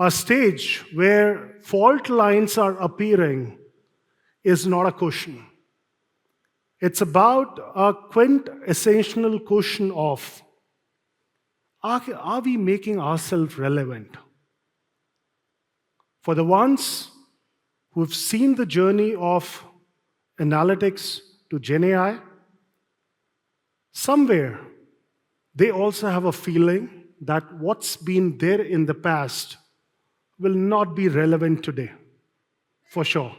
A stage where fault lines are appearing is not a question. It's about a quintessential question of, are we making ourselves relevant? For the ones who've seen the journey of analytics to Gen AI, somewhere they also have a feeling that what's been there in the past will not be relevant today, for sure.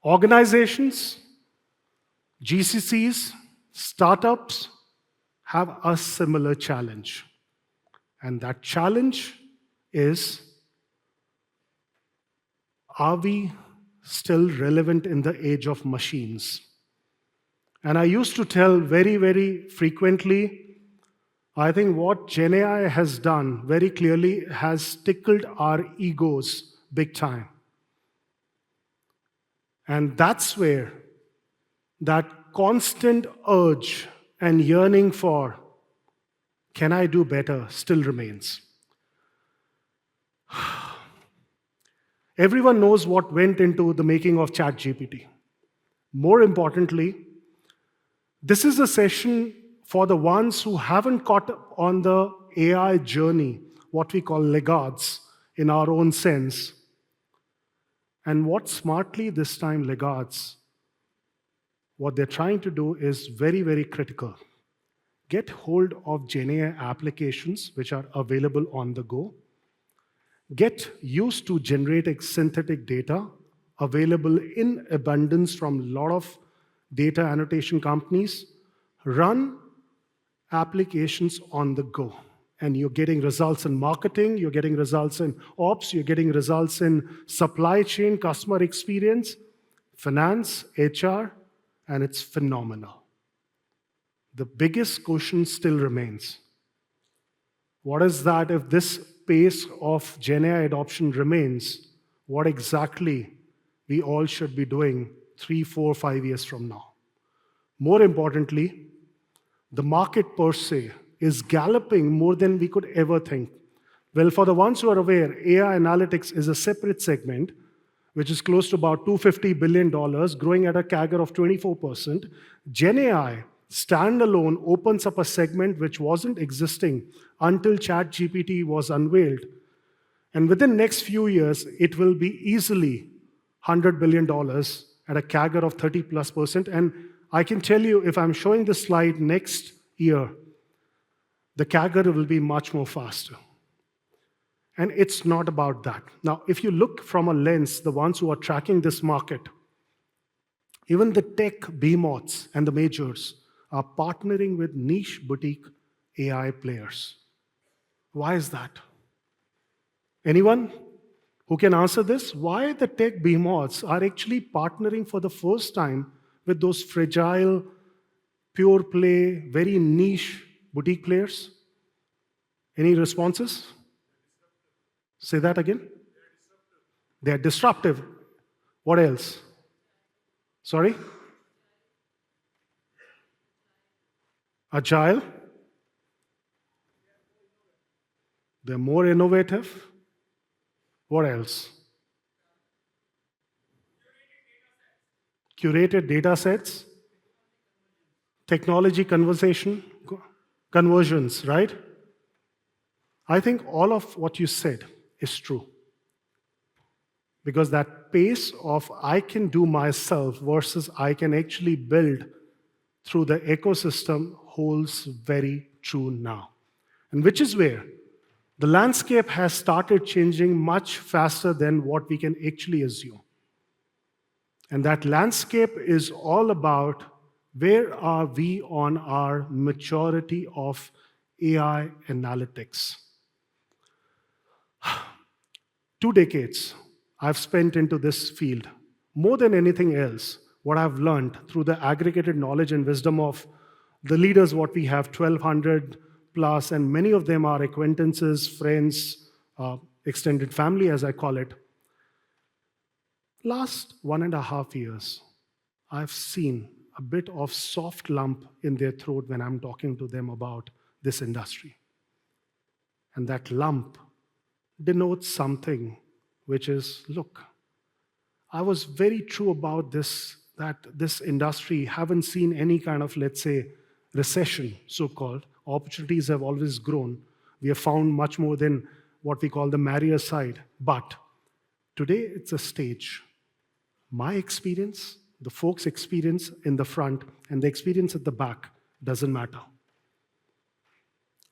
Organizations, GCCs, startups have a similar challenge. And that challenge is, are we still relevant in the age of machines? And I used to tell very, very frequently, I think what Gen AI has done very clearly has tickled our egos big time. And that's where that constant urge and yearning for, can I do better, still remains. Everyone knows what went into the making of ChatGPT. More importantly, this is a session for the ones who haven't caught up on the AI journey, what we call laggards in our own sense. And what smartly this time laggards, what they're trying to do is very, very critical. Get hold of Gen AI applications which are available on the go. Get used to generating synthetic data available in abundance from a lot of data annotation companies. Run applications on the go. And you're getting results in marketing, you're getting results in ops, you're getting results in supply chain, customer experience, finance, HR, and it's phenomenal. The biggest question still remains. What is that if this pace of Gen AI adoption remains, what exactly we all should be doing 3, 4, 5 years from now? More importantly, the market per se is galloping more than we could ever think. Well, for the ones who are aware, AI analytics is a separate segment, which is close to about $250 billion, growing at a CAGR of 24%. Gen AI standalone opens up a segment which wasn't existing until ChatGPT was unveiled. And within the next few years, it will be easily $100 billion at a CAGR of 30+%. And I can tell you, if I'm showing the slide next year, the CAGR will be much more faster. And it's not about that. Now, if you look from a lens, the ones who are tracking this market, even the tech behemoths and the majors are partnering with niche boutique AI players. Why is that? Anyone who can answer this? Why the tech behemoths are actually partnering for the first time with those fragile, pure play, very niche boutique players? Any responses? Say that again. They're disruptive. What else? Sorry? Agile. They're more innovative. What else? Curated data sets. Technology conversions, right? I think all of what you said is true. Because that pace of I can do myself versus I can actually build through the ecosystem holds very true now. And which is where the landscape has started changing much faster than what we can actually assume. And that landscape is all about where are we on our maturity of AI analytics. 2 decades I've spent into this field. More than anything else, what I've learned through the aggregated knowledge and wisdom of the leaders, what we have, 1,200 plus, and many of them are acquaintances, friends, extended family, as I call it. Last 1.5 years, I've seen a bit of soft lump in their throat when I'm talking to them about this industry. And that lump denotes something which is, look, I was very true about this, that this industry haven't seen any kind of, let's say, recession, so-called. Opportunities have always grown. We have found much more than what we call the merrier side. But today, it's a stage. My experience, the folks' experience in the front, and the experience at the back doesn't matter.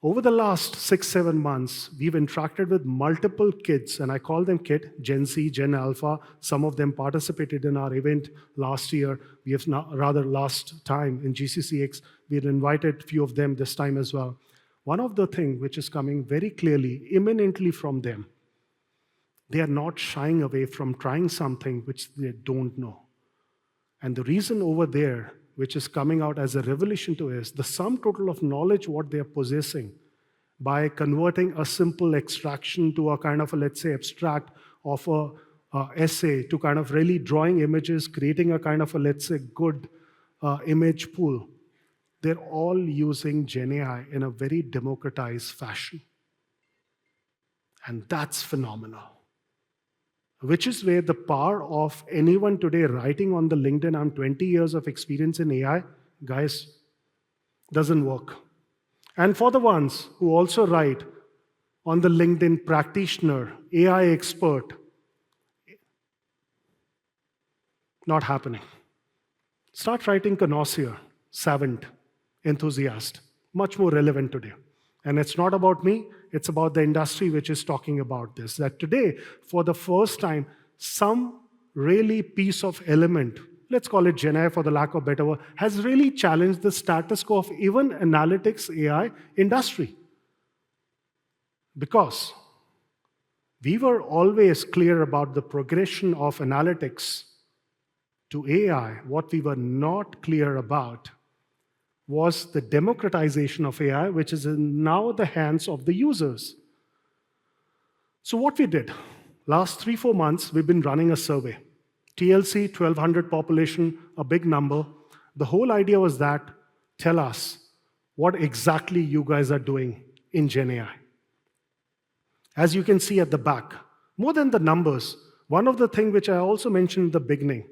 Over the last 6-7 months, we've interacted with multiple kids, and I call them kid, Gen Z, Gen Alpha. Some of them participated in our event last year. We have now, rather last time in GCCX, we had invited a few of them this time as well. One of the things which is coming very clearly, imminently from them, they are not shying away from trying something which they don't know. And the reason over there, which is coming out as a revelation to us, the sum total of knowledge what they are possessing by converting a simple extraction to a kind of a, let's say, abstract of a essay to kind of really drawing images, creating a kind of a, let's say, good image pool. They're all using Gen AI in a very democratized fashion. And that's phenomenal. Which is where the power of anyone today writing on the LinkedIn, I'm 20 years of experience in AI, guys, doesn't work. And for the ones who also write on the LinkedIn practitioner, AI expert, not happening. Start writing connoisseur, savant, enthusiast, much more relevant today. And it's not about me, it's about the industry which is talking about this. That today, for the first time, some really piece of element, let's call it Gen AI for the lack of better word, has really challenged the status quo of even analytics AI industry. Because we were always clear about the progression of analytics to AI. What we were not clear about was the democratization of AI, which is in now the hands of the users. So what we did, last 3-4 months, we've been running a survey. TLC, 1,200 population, a big number. The whole idea was that, tell us what exactly you guys are doing in Gen AI. As you can see at the back, more than the numbers, one of the things which I also mentioned in the beginning,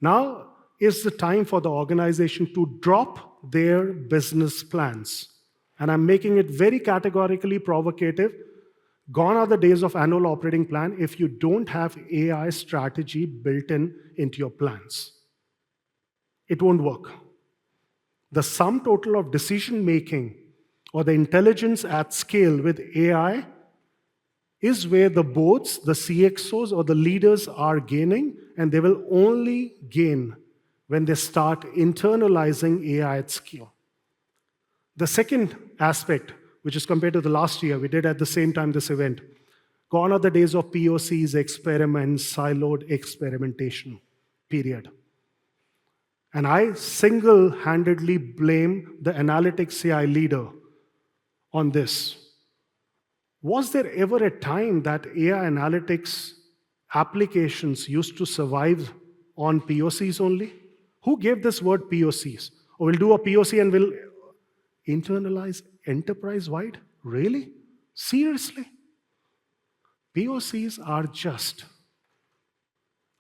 now is the time for the organization to drop their business plans. And I'm making it very categorically provocative. Gone are the days of annual operating plan if you don't have AI strategy built into your plans. It won't work. The sum total of decision making or the intelligence at scale with AI is where the boards, the CXOs or the leaders are gaining, and they will only gain when they start internalizing AI at scale. The second aspect, which is compared to the last year, we did at the same time this event, gone are the days of POCs, experiments, siloed experimentation, period. And I single-handedly blame the analytics AI leader on this. Was there ever a time that AI analytics applications used to survive on POCs only? Who gave this word POCs? Or we'll do a POC and we'll internalize enterprise-wide? Really? Seriously? POCs are just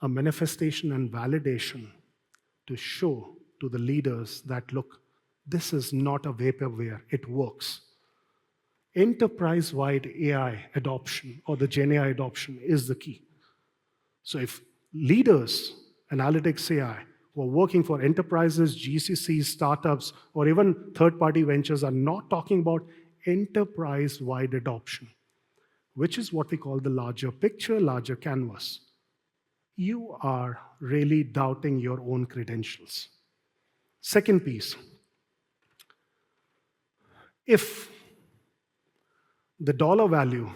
a manifestation and validation to show to the leaders that, look, this is not a vaporware, it works. Enterprise-wide AI adoption or the Gen AI adoption is the key. So if leaders, analytics AI, who are working for enterprises, GCCs, startups, or even third-party ventures are not talking about enterprise-wide adoption, which is what we call the larger picture, larger canvas, you are really doubting your own credentials. Second piece, if the dollar value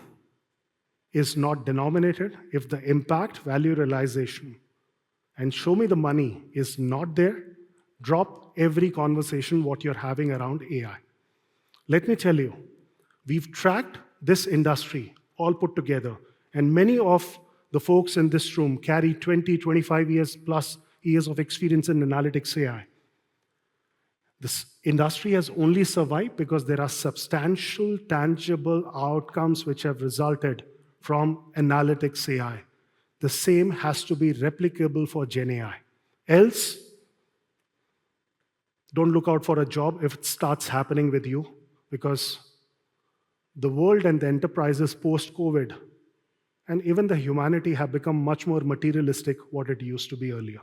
is not denominated, if the impact value realization and show me the money is not there, drop every conversation what you're having around AI. Let me tell you, we've tracked this industry all put together, and many of the folks in this room carry 20, 25 years plus years of experience in analytics AI. This industry has only survived because there are substantial, tangible outcomes which have resulted from analytics AI. The same has to be replicable for Gen AI. Else, don't look out for a job if it starts happening with you, because the world and the enterprises post-COVID and even the humanity have become much more materialistic what it used to be earlier.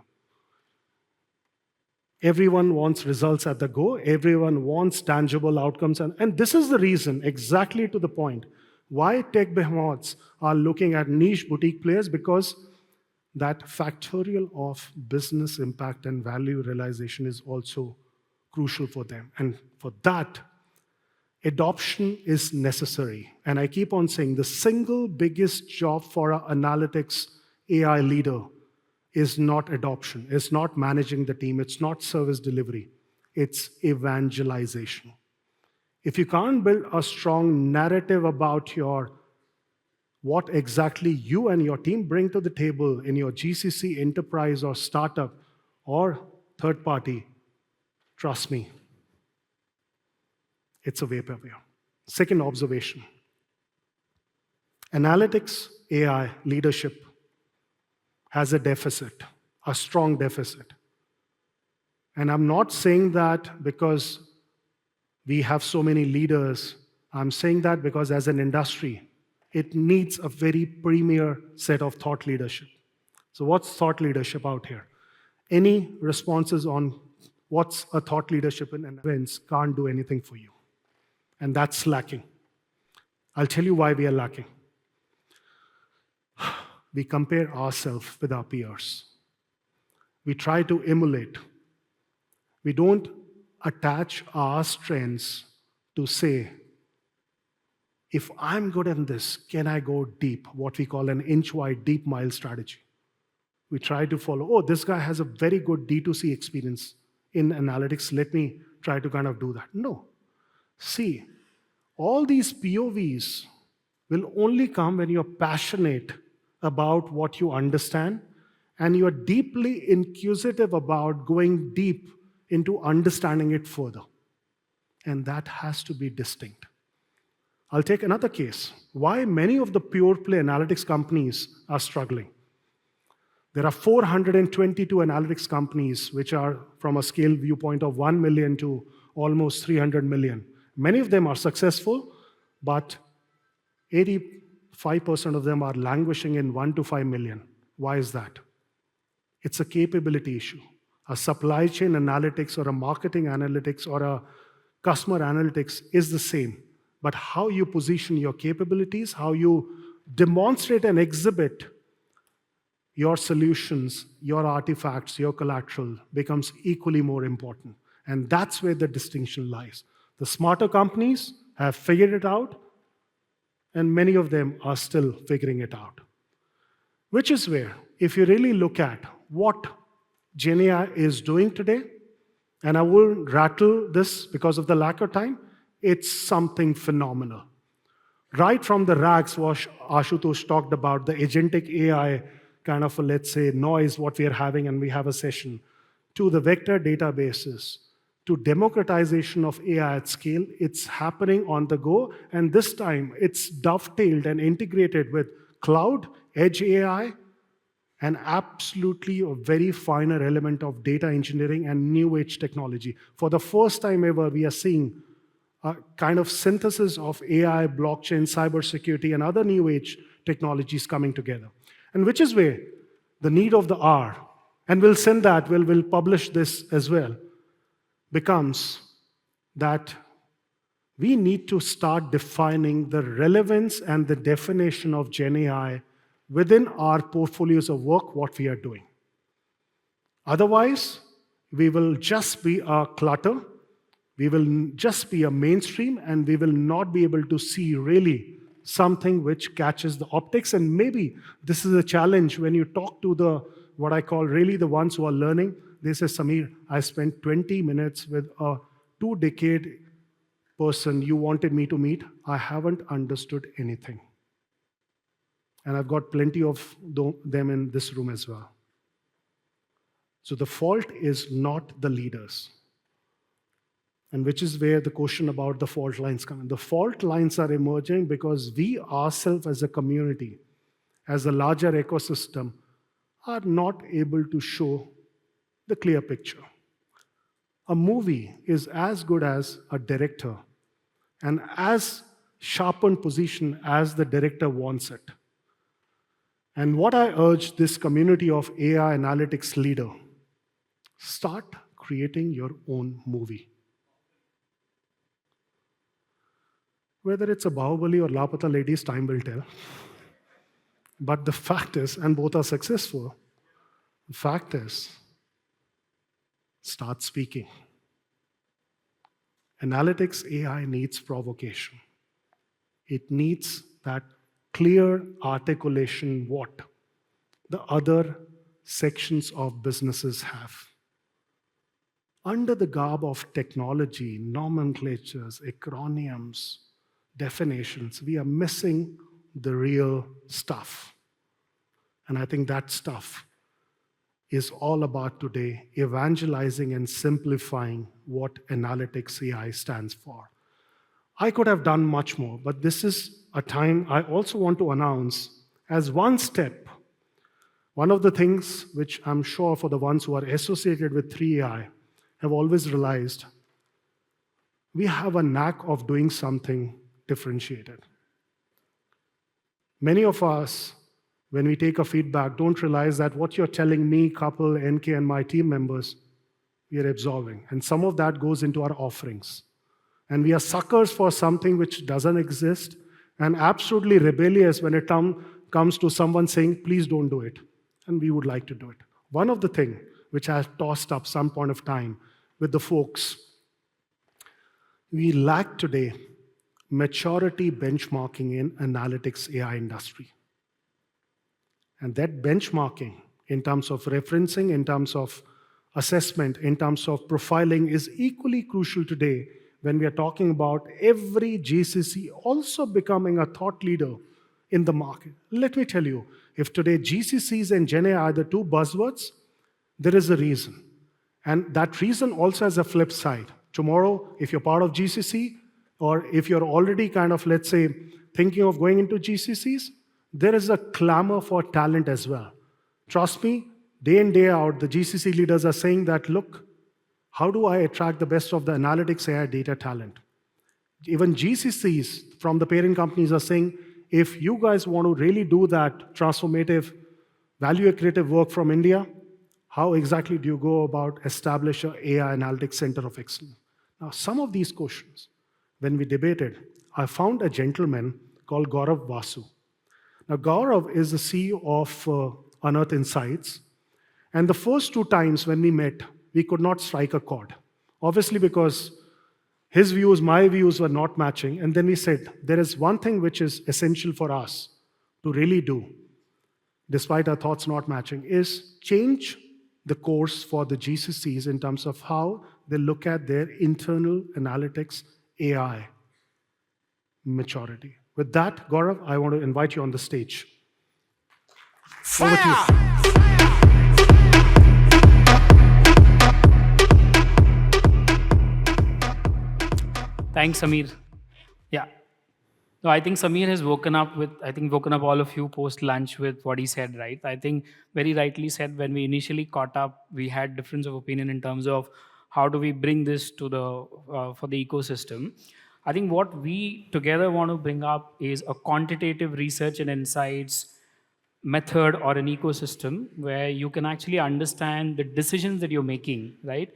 Everyone wants results at the go. Everyone wants tangible outcomes. And this is the reason, exactly to the point, why tech behemoths are looking at niche boutique players, because that factorial of business impact and value realization is also crucial for them. And for that, adoption is necessary. And I keep on saying the single biggest job for an analytics AI leader is not adoption, it's not managing the team, it's not service delivery, it's evangelization. If you can't build a strong narrative about what exactly you and your team bring to the table in your GCC, enterprise, or startup, or third party, trust me, it's a 𝗱𝗶𝗴𝗃𝗃. Second observation, analytics AI leadership has a deficit, a strong deficit. And I'm not saying that because we have so many leaders. I'm saying that because as an industry, it needs a very premier set of thought leadership. So what's thought leadership out here? Any responses on what's a thought leadership in events can't do anything for you. And that's lacking. I'll tell you why we are lacking. We compare ourselves with our peers. We try to emulate. We don't attach our strengths to say, if I'm good at this, can I go deep? What we call an inch-wide, deep-mile strategy. We try to follow, oh, this guy has a very good D2C experience in analytics. Let me try to kind of do that. No. See, all these POVs will only come when you're passionate about what you understand and you're deeply inquisitive about going deep into understanding it further. And that has to be distinct. I'll take another case. Why many of the pure play analytics companies are struggling. There are 422 analytics companies which are from a scale viewpoint of 1 million to almost 300 million. Many of them are successful, but 85% of them are languishing in 1 to 5 million. Why is that? It's a capability issue. A supply chain analytics or a marketing analytics or a customer analytics is the same. But how you position your capabilities, how you demonstrate and exhibit your solutions, your artifacts, your collateral becomes equally more important. And that's where the distinction lies. The smarter companies have figured it out, and many of them are still figuring it out. Which is where, if you really look at what Gen AI is doing today, and I will rattle this because of the lack of time, it's something phenomenal. Right from the rags, what Ashutosh talked about, the agentic AI kind of, let's say, noise, what we are having, and we have a session, to the vector databases, to democratization of AI at scale, it's happening on the go, and this time it's dovetailed and integrated with cloud, edge AI, and absolutely a very finer element of data engineering and new age technology. For the first time ever, we are seeing a kind of synthesis of AI, blockchain, cybersecurity, and other new age technologies coming together. And which is where the need of the hour, and we'll send that, we'll publish this as well, becomes that we need to start defining the relevance and the definition of Gen AI within our portfolios of work, what we are doing. Otherwise, we will just be a clutter, we will just be a mainstream, and we will not be able to see really something which catches the optics. And maybe this is a challenge when you talk to what I call really the ones who are learning. They say, Samir, I spent 20 minutes with a 2-decade person you wanted me to meet. I haven't understood anything. And I've got plenty of them in this room as well. So the fault is not the leaders. and which is where the question about the fault lines come in. The fault lines are emerging because we ourselves as a community, as a larger ecosystem, are not able to show the clear picture. A movie is as good as a director and as sharpened position as the director wants it. And what I urge this community of AI analytics leader, start creating your own movie. Whether it's a 𝗱𝗶𝗶𝗀𝗀 or 𝗱𝗲𝗹𝗶𝗀𝗀, time will tell. But the fact is, and both are successful, the fact is, start speaking. Analytics AI needs provocation. It needs that clear articulation what the other sections of businesses have. Under the garb of technology, nomenclatures, acronyms, definitions, we are missing the real stuff. And I think that stuff is all about today evangelizing and simplifying what analytics AI stands for. I could have done much more, but this is a time I also want to announce as one step. One of the things which I'm sure for the ones who are associated with 3AI have always realized, we have a knack of doing something differentiated. Many of us, when we take a feedback, don't realize that what you're telling me, Kapil, NK, and my team members, we are absorbing. And some of that goes into our offerings. And we are suckers for something which doesn't exist and absolutely rebellious when it comes to someone saying, please don't do it. And we would like to do it. One of the things which I have tossed up some point of time with the folks, we lack today maturity benchmarking in analytics AI industry. And that benchmarking in terms of referencing, in terms of assessment, in terms of profiling is equally crucial today when we are talking about every GCC also becoming a thought leader in the market. Let me tell you, if today GCCs and GenAI are the two buzzwords, there is a reason. And that reason also has a flip side. Tomorrow, if you're part of GCC, or if you're already kind of, let's say, thinking of going into GCCs, there is a clamor for talent as well. Trust me, day in, day out, the GCC leaders are saying that, look, how do I attract the best of the analytics AI data talent? Even GCCs from the parent companies are saying, if you guys want to really do that transformative, value-accretive work from India, how exactly do you go about establish an AI analytics center of excellence? Now, some of these questions, when we debated, I found a gentleman called Gaurav Vasu. Now, Gaurav is the CEO of UnearthInsights. And the first two times when we met, we could not strike a chord. Obviously, because his views, my views were not matching. And then we said, there is one thing which is essential for us to really do, despite our thoughts not matching, is change the course for the GCCs in terms of how they look at their internal analytics AI maturity. With that, Gaurav, I want to invite you on the stage. Over to you. Thanks, Samir. Yeah. No, I think Samir has woken up all of you post-lunch with what he said, right? I think very rightly said, when we initially caught up, we had difference of opinion in terms of how do we bring this to for the ecosystem. I think what we together want to bring up is a quantitative research and insights method or an ecosystem where you can actually understand the decisions that you're making, right?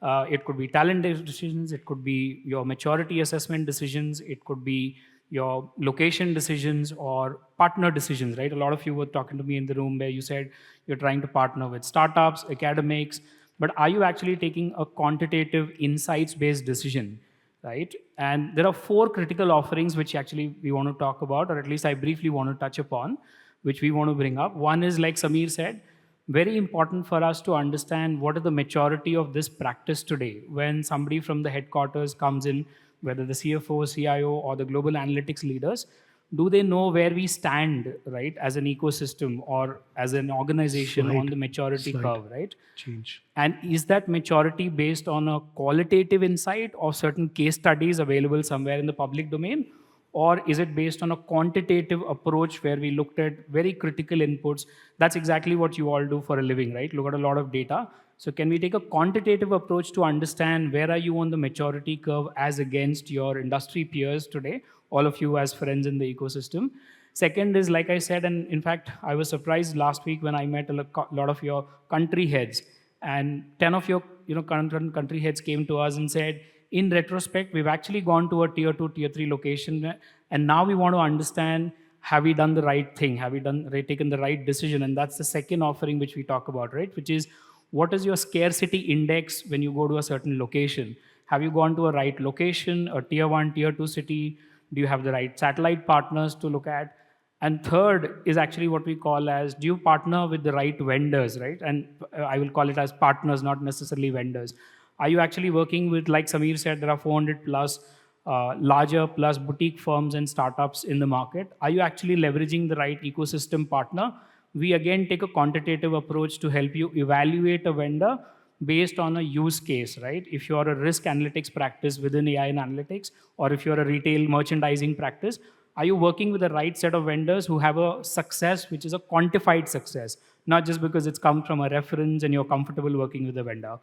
It could be talent decisions, it could be your maturity assessment decisions, it could be your location decisions or partner decisions, right? A lot of you were talking to me in the room where you said you're trying to partner with startups, academics, but are you actually taking a quantitative insights-based decision, right? And there are 4 critical offerings which actually we want to talk about, or at least I briefly want to touch upon, which we want to bring up. One is, like Samir said, very important for us to understand what is the maturity of this practice today. When somebody from the headquarters comes in, whether the CFO, CIO, or the global analytics leaders, do they know where we stand, right, as an ecosystem or as an organization on the maturity curve, right? Change. And is that maturity based on a qualitative insight of certain case studies available somewhere in the public domain? Or is it based on a quantitative approach where we looked at very critical inputs? That's exactly what you all do for a living, right? Look at a lot of data. So can we take a quantitative approach to understand where are you on the maturity curve as against your industry peers today, all of you as friends in the ecosystem? Second is, like I said, and in fact, I was surprised last week when I met a lot of your country heads, and 10 of your current country heads came to us and said, in retrospect, we've actually gone to a tier 2, tier 3 location, and now we want to understand, have we done the right thing? Have we taken the right decision? And that's the second offering which we talk about, right? Which is, what is your scarcity index when you go to a certain location? Have you gone to a right location, a tier 1, tier 2 city? Do you have the right satellite partners to look at? And third is actually what we call as, do you partner with the right vendors, right? And I will call it as partners, not necessarily vendors. Are you actually working with, like Samir said, there are 400 plus larger plus boutique firms and startups in the market. Are you actually leveraging the right ecosystem partner? We again take a quantitative approach to help you evaluate a vendor based on a use case, right? If you're a risk analytics practice within AI and analytics, or if you're a retail merchandising practice, are you working with the right set of vendors who have a success which is a quantified success, not just because it's come from a reference and you're comfortable working with the vendor?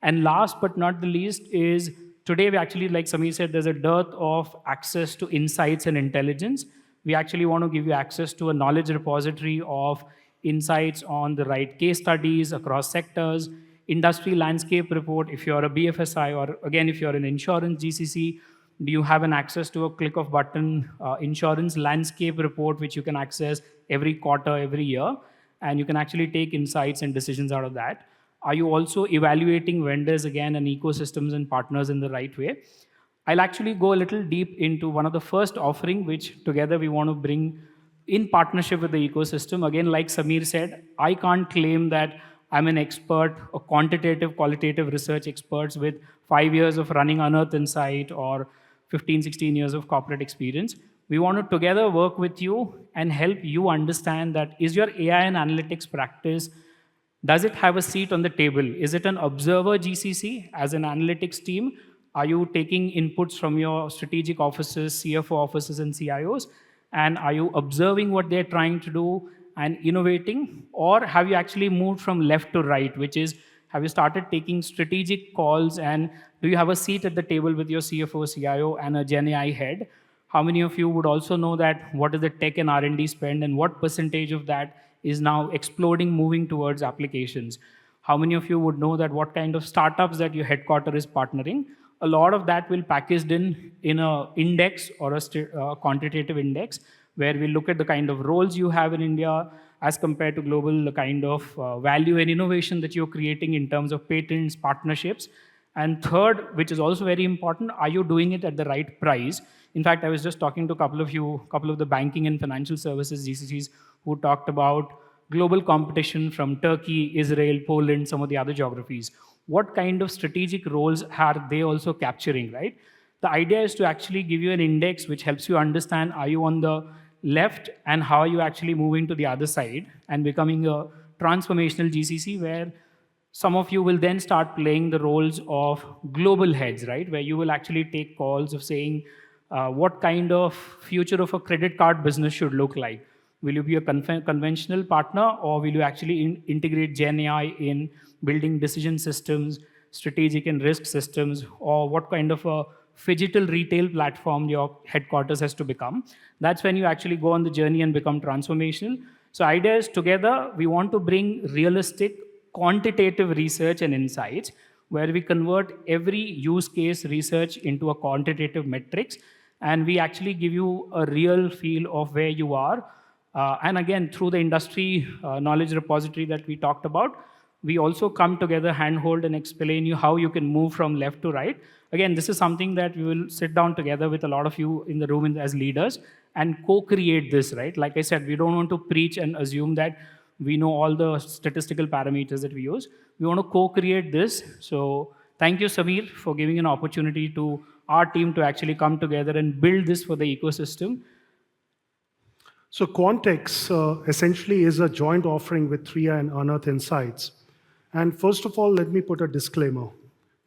And last but not the least is, today we actually, like Samir said, there's a dearth of access to insights and intelligence. We actually want to give you access to a knowledge repository of insights on the right case studies across sectors, industry landscape report. If you're a BFSI, or again, if you're an insurance GCC, do you have an access to a click of button insurance landscape report, which you can access every quarter, every year, and you can actually take insights and decisions out of that? Are you also evaluating vendors again and ecosystems and partners in the right way? I'll actually go a little deep into one of the first offering, which together we want to bring in partnership with the ecosystem. Again, like Samir said, I can't claim that I'm an expert, a quantitative, qualitative research experts with 5 years of running UnearthInsight or 15, 16 years of corporate experience. We want to together work with you and help you understand that, is your AI and analytics practice, does it have a seat on the table? Is it an observer GCC as an analytics team? Are you taking inputs from your strategic offices, CFO offices, and CIOs? And are you observing what they're trying to do and innovating? Or have you actually moved from left to right, which is, have you started taking strategic calls, and do you have a seat at the table with your CFO, CIO, and a Gen AI head? How many of you would also know that what is the tech and R&D spend, and what percentage of that is now exploding, moving towards applications? How many of you would know that what kind of startups that your headquarter is partnering? A lot of that will packaged in a index or a quantitative index, where we look at the kind of roles you have in India as compared to global, the kind of value and innovation that you're creating in terms of patents, partnerships. And third, which is also very important, are you doing it at the right price? In fact, I was just talking to a couple of the banking and financial services GCCs who talked about global competition from Turkey, Israel, Poland, some of the other geographies. What kind of strategic roles are they also capturing, right? The idea is to actually give you an index which helps you understand, are you on the left, and how are you actually moving to the other side and becoming a transformational GCC, where some of you will then start playing the roles of global heads, right? Where you will actually take calls of saying, what kind of future of a credit card business should look like? Will you be a conventional partner, or will you actually integrate Gen AI in building decision systems, strategic and risk systems, or what kind of a phygital retail platform your headquarters has to become? That's when you actually go on the journey and become transformational. So idea is, together, we want to bring realistic, quantitative research and insights, where we convert every use case research into a quantitative metrics, and we actually give you a real feel of where you are. And again, through the industry knowledge repository that we talked about, we also come together, handhold, and explain you how you can move from left to right. Again, this is something that we will sit down together with a lot of you in the room as leaders and co-create this, right? Like I said, we don't want to preach and assume that we know all the statistical parameters that we use. We want to co-create this. So thank you, Samir, for giving an opportunity to our team to actually come together and build this for the ecosystem. So QuantX essentially is a joint offering with 𝗃 and UnearthInsights. And first of all, let me put a disclaimer.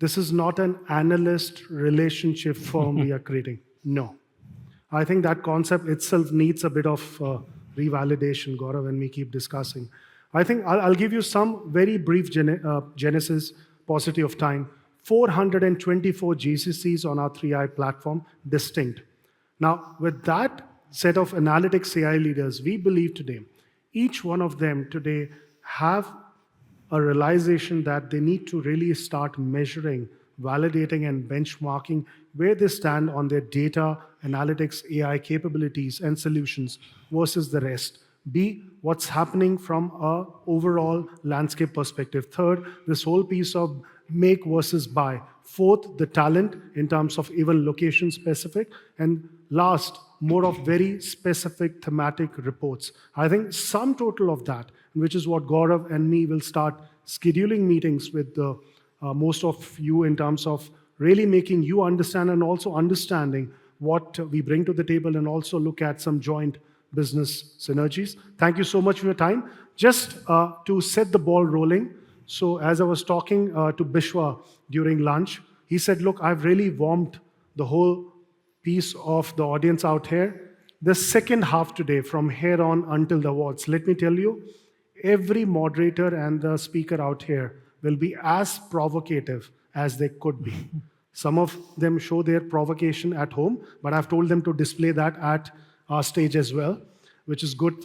This is not an analyst relationship firm we are creating. No. I think that concept itself needs a bit of revalidation, Gaurav, and we keep discussing. I think I'll give you some very brief genesis, paucity of time. 424 GCCs on our 𝗃i platform, distinct. Now, with that set of analytics AI leaders, we believe today, each one of them today have a realization that they need to really start measuring, validating, and benchmarking where they stand on their data, analytics, AI capabilities, and solutions versus the rest. B, what's happening from an overall landscape perspective. Third, this whole piece of make versus buy. Fourth, the talent in terms of even location specific. And last, more of very specific thematic reports. I think sum total of that, which is what Gaurav and me will start scheduling meetings with most of you in terms of really making you understand and also understanding what we bring to the table and also look at some joint business synergies. Thank you so much for your time. Just to set the ball rolling, so as I was talking to 𝗵𝗂 during lunch, he said, look, I've really warmed the whole piece of the audience out here. The second half today, from here on until the awards, let me tell you, every moderator and the speaker out here will be as provocative as they could be. Some of them show their provocation at home, but I've told them to display that at our stage as well, which is good.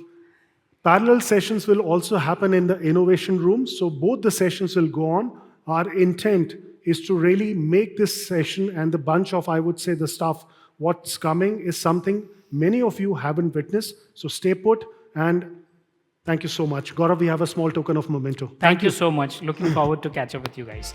Parallel sessions will also happen in the innovation room, so both the sessions will go on. Our intent is to really make this session and the bunch of, I would say, the stuff, what's coming is something many of you haven't witnessed. So stay put, and thank you so much. Gaurav, we have a small token of memento. Thank you so much. Looking forward to catch up with you guys.